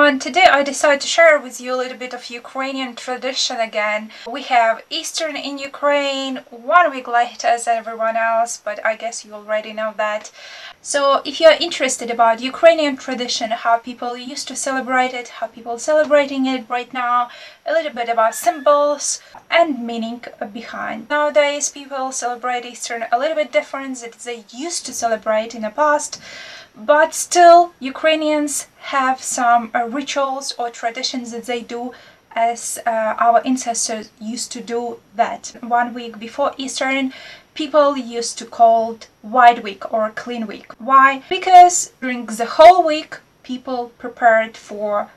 everyone, today I decided to share with you a little bit of Ukrainian tradition again. We have Easter in Ukraine 1 week later as everyone else, but I guess you already know that. So if you're interested about Ukrainian tradition, how people used to celebrate it, how people celebrating it right now, a little bit about symbols and meaning behind. Nowadays people celebrate Easter a little bit different than they used to celebrate in the past. But still, Ukrainians have some rituals or traditions that they do as our ancestors used to do that. 1 week before Easter, people used to call it White Week or Clean Week. Why? Because during the whole week, people prepared for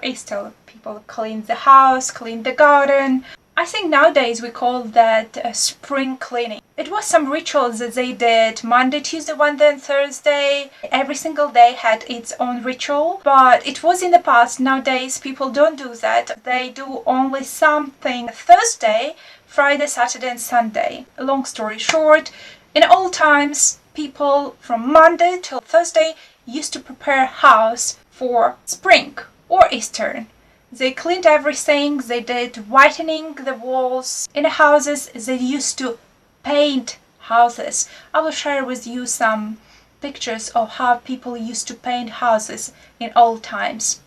Easter. People cleaned the house, cleaned the garden. I think nowadays we call that spring cleaning. It was some rituals that they did Monday, Tuesday, Wednesday and Thursday. Every single day had its own ritual, but it was in the past. Nowadays people don't do that. They do only something Thursday, Friday, Saturday and Sunday. Long story short, in old times people from Monday till Thursday used to prepare house for spring or Easter. They cleaned everything, they did whitening the walls. In the houses, they used to paint houses. I will share with you some pictures of how people used to paint houses in old times.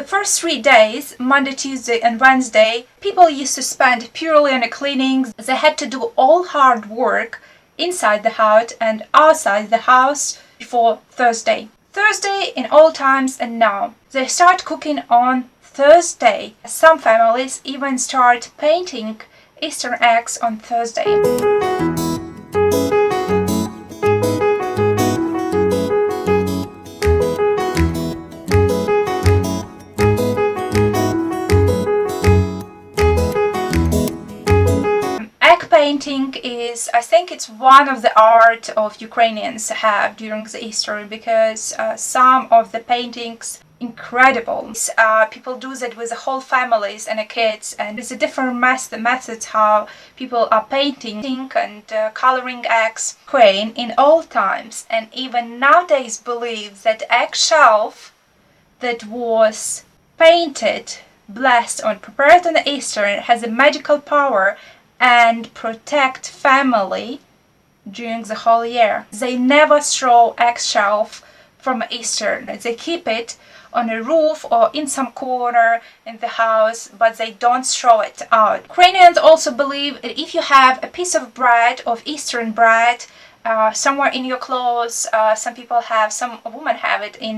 First 3 days, Monday, Tuesday and Wednesday, people used to spend purely on the cleaning. They had to do all hard work inside the house and outside the house before Thursday. Thursday in all times and now. They start cooking on Thursday. Some families even start painting Easter eggs on Thursday. Painting is, I think it's one of the art of Ukrainians have during the Easter, because some of the paintings incredible. People do that with the whole families and the kids, and it's a different methods how people are painting and coloring eggs. Ukraine in old times and even nowadays believe that egg shelf that was painted, blessed or prepared on the Easter has a magical power and protect family during the whole year. They never throw eggshells from Easter. They keep it on a roof or in some corner in the house, but they don't throw it out. Ukrainians also believe that if you have a piece of bread, of Eastern bread, somewhere in your clothes, some people have, some women have it in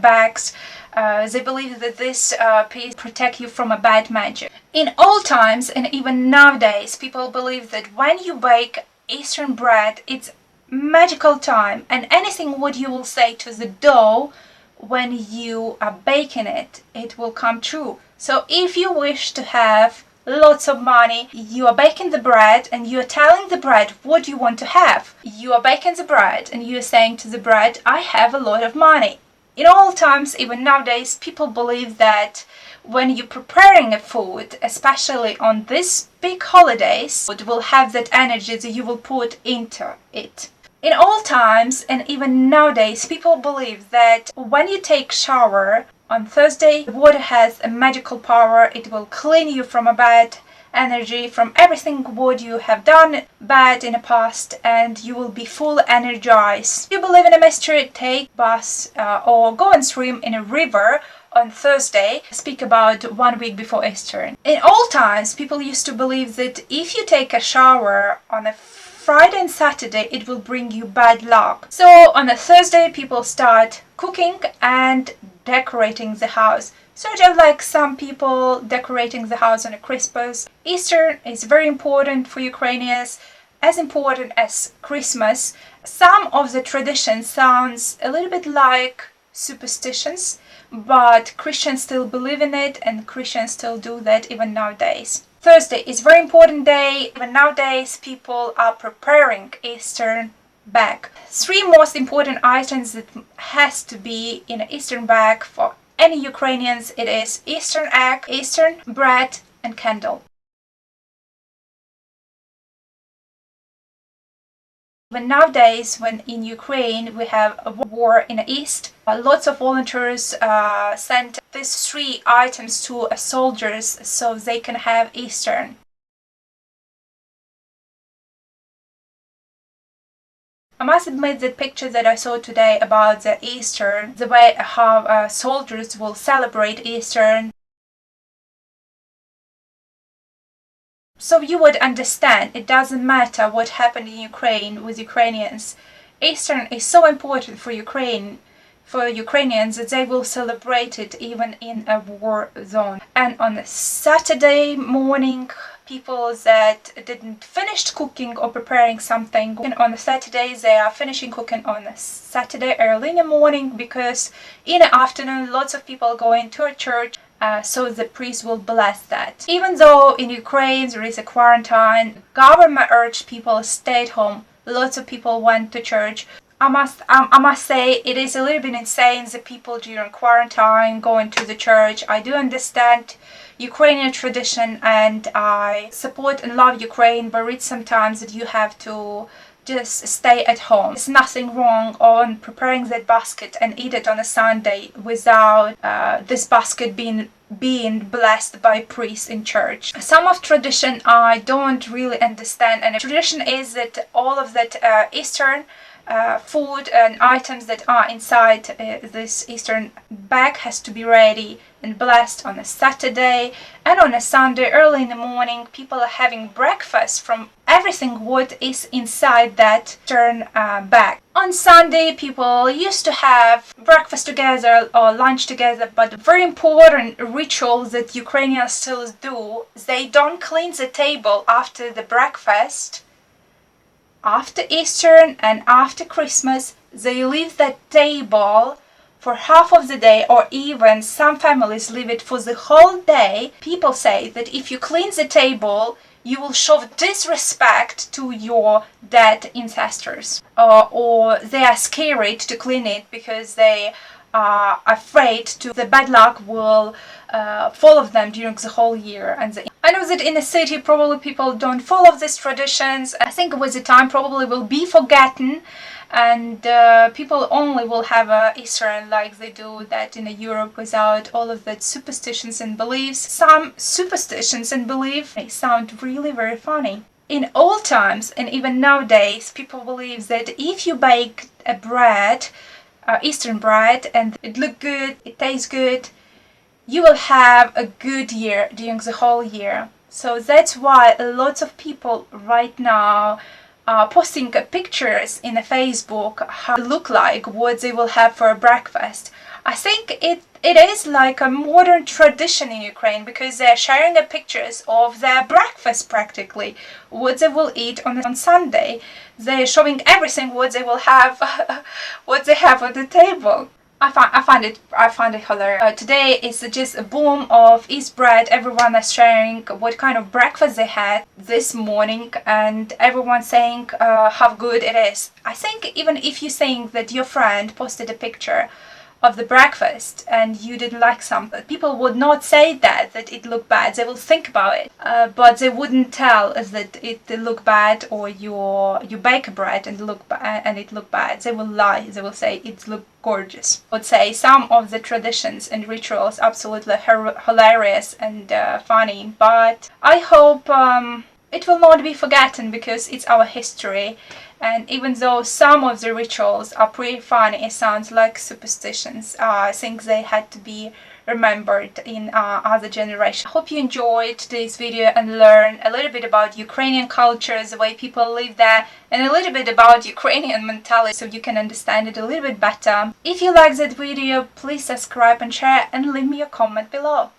bags. They believe that this piece protect you from a bad magic. In old times and even nowadays, people believe that when you bake Eastern bread, it's magical time, and anything what you will say to the dough when you are baking it, it will come true. So if you wish to have lots of money, you are baking the bread and you are telling the bread what you want to have. You are baking the bread and you are saying to the bread, I have a lot of money. In all times, even nowadays, people believe that when you're preparing a food, especially on these big holidays, it will have that energy that you will put into it. In all times and even nowadays, people believe that when you take shower on Thursday, the water has a magical power. It will clean you from a bad energy, from everything what you have done bad in the past, and you will be full energized. If you believe in a mystery, take bus or go and swim in a river on Thursday. Speak about 1 week before Easter. In old times, people used to believe that if you take a shower on a Friday and Saturday, it will bring you bad luck. So on a Thursday, people start cooking and decorating the house. Sort of like some people decorating the house on a Christmas. Easter is very important for Ukrainians, as important as Christmas. Some of the traditions sounds a little bit like superstitions, but Christians still believe in it and Christians still do that even nowadays. Thursday is a very important day. Even nowadays people are preparing Easter bag. Three most important items that has to be in an Eastern bag for any Ukrainians. It is Eastern egg, Eastern bread and candle. But nowadays, when in Ukraine we have a war in the east, lots of volunteers sent these three items to soldiers so they can have Eastern. I must admit the picture that I saw today about the Easter, the way how soldiers will celebrate Easter. So you would understand it doesn't matter what happened in Ukraine with Ukrainians. Easter is so important for Ukrainians that they will celebrate it even in a war zone. And on a Saturday morning, people that didn't finish cooking or preparing something, and on a Saturday they are finishing cooking on a Saturday early in the morning, because in the afternoon lots of people going to a church. So the priest will bless that. Even though in Ukraine there is a quarantine, government urged people to stay at home. Lots of people went to church. I must say it is a little bit insane the people during quarantine going to the church. I do understand Ukrainian tradition and I support and love Ukraine, but it's sometimes that you have to just stay at home. There's nothing wrong on preparing that basket and eat it on a Sunday without this basket being blessed by priests in church. Some of tradition I don't really understand, and tradition is that all of that Eastern food and items that are inside this Eastern bag has to be ready and blessed on a Saturday, and on a Sunday early in the morning people are having breakfast from everything what is inside that Eastern bag. On Sunday people used to have breakfast together or lunch together, but very important ritual that Ukrainians still do, they don't clean the table after the breakfast. After Easter and after Christmas, they leave that table for half of the day, or even some families leave it for the whole day. People say that if you clean the table, you will show disrespect to your dead ancestors, or they are scared to clean it because they are afraid the bad luck will follow them during the whole year. And I know that in the city probably people don't follow these traditions. I think with the time probably will be forgotten, and people only will have Easter like they do that in Europe without all of that superstitions and beliefs. Some superstitions and beliefs may sound really very funny. In old times and even nowadays, people believe that if you bake a bread, Eastern bread, and it look good, it tastes good, you will have a good year during the whole year. So that's why lots of people right now are posting pictures in Facebook how it look like, what they will have for breakfast. I think it is like a modern tradition in Ukraine, because they're sharing pictures of their breakfast practically, what they will eat on Sunday. They're showing everything what they will have, what they have on the table. I find it hilarious. Today is just a boom of East bread. Everyone is sharing what kind of breakfast they had this morning, and everyone saying how good it is. I think even if you think that your friend posted a picture of the breakfast and you didn't like something, people would not say that it looked bad. They will think about it, but they wouldn't tell us that it looked bad, or you bake bread and it looked bad. They will lie. They will say it looked gorgeous. I would say some of the traditions and rituals absolutely hilarious and funny, but I hope it will not be forgotten, because it's our history. And even though some of the rituals are pretty funny, it sounds like superstitions, I think they had to be remembered in other generations. I hope you enjoyed today's video and learned a little bit about Ukrainian culture, the way people live there, and a little bit about Ukrainian mentality, so you can understand it a little bit better. If you like that video, please subscribe and share, and leave me a comment below.